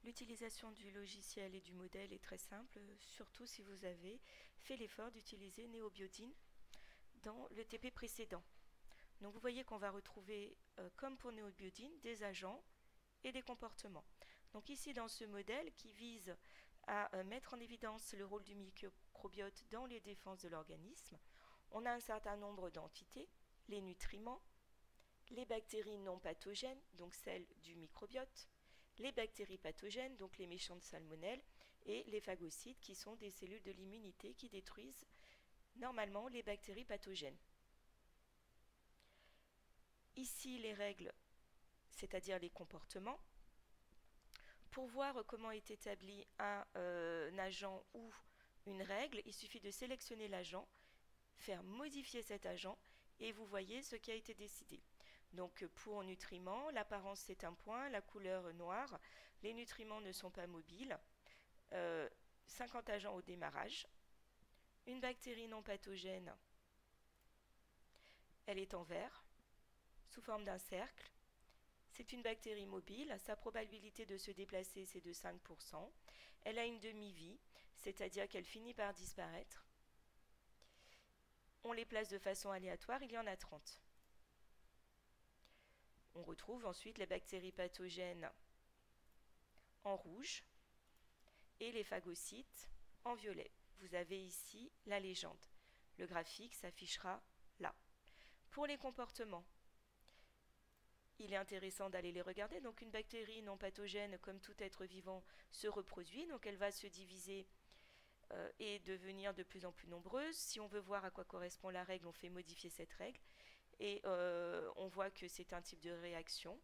L'utilisation du logiciel et du modèle est très simple, surtout si vous avez fait l'effort d'utiliser NeoBiodin dans le TP précédent. Donc vous voyez qu'on va retrouver, comme pour NeoBiodin, des agents et des comportements. Donc ici dans ce modèle qui vise à mettre en évidence le rôle du microbiote dans les défenses de l'organisme, on a un certain nombre d'entités, les nutriments, les bactéries non pathogènes, donc celles du microbiote, les bactéries pathogènes, donc les méchantes salmonelles, et les phagocytes qui sont des cellules de l'immunité qui détruisent normalement les bactéries pathogènes. Ici les règles, c'est-à-dire les comportements. Pour voir comment est établi un agent ou une règle, il suffit de sélectionner l'agent, faire modifier cet agent et vous voyez ce qui a été décidé. Donc pour nutriments, l'apparence c'est un point, la couleur noire, les nutriments ne sont pas mobiles, 50 agents au démarrage, une bactérie non pathogène, elle est en vert, sous forme d'un cercle, c'est une bactérie mobile, sa probabilité de se déplacer c'est de 5%, elle a une demi-vie, c'est-à-dire qu'elle finit par disparaître. On les place de façon aléatoire, il y en a 30. On retrouve ensuite les bactéries pathogènes en rouge et les phagocytes en violet. Vous avez ici la légende. Le graphique s'affichera là. Pour les comportements, il est intéressant d'aller les regarder. Donc une bactérie non pathogène, comme tout être vivant, se reproduit. Donc elle va se diviser et devenir de plus en plus nombreuse. Si on veut voir à quoi correspond la règle, on fait modifier cette règle. Et on voit que c'est un type de réaction,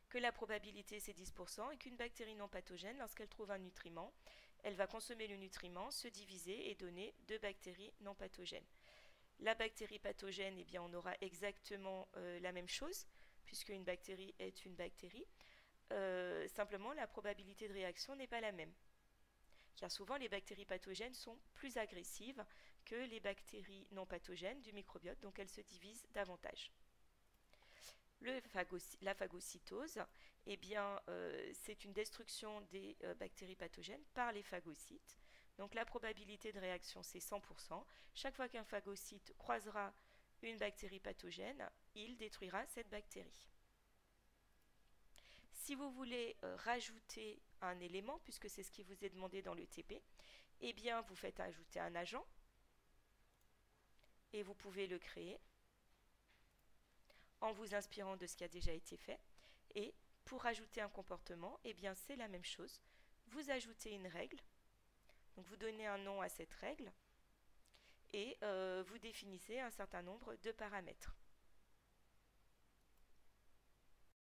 que la probabilité c'est 10% et qu'une bactérie non pathogène, lorsqu'elle trouve un nutriment, elle va consommer le nutriment, se diviser et donner deux bactéries non pathogènes. La bactérie pathogène, eh bien, on aura exactement la même chose, puisque une bactérie est une bactérie. Simplement, la probabilité de réaction n'est pas la même. Car souvent, les bactéries pathogènes sont plus agressives que les bactéries non pathogènes du microbiote, donc elles se divisent davantage. La phagocytose, eh bien, c'est une destruction des bactéries pathogènes par les phagocytes. Donc la probabilité de réaction, c'est 100%. Chaque fois qu'un phagocyte croisera une bactérie pathogène, il détruira cette bactérie. Si vous voulez rajouter un élément, puisque c'est ce qui vous est demandé dans le TP, eh bien, vous faites ajouter un agent et vous pouvez le créer en vous inspirant de ce qui a déjà été fait. Et pour ajouter un comportement, eh bien c'est la même chose. Vous ajoutez une règle, donc vous donnez un nom à cette règle et vous définissez un certain nombre de paramètres.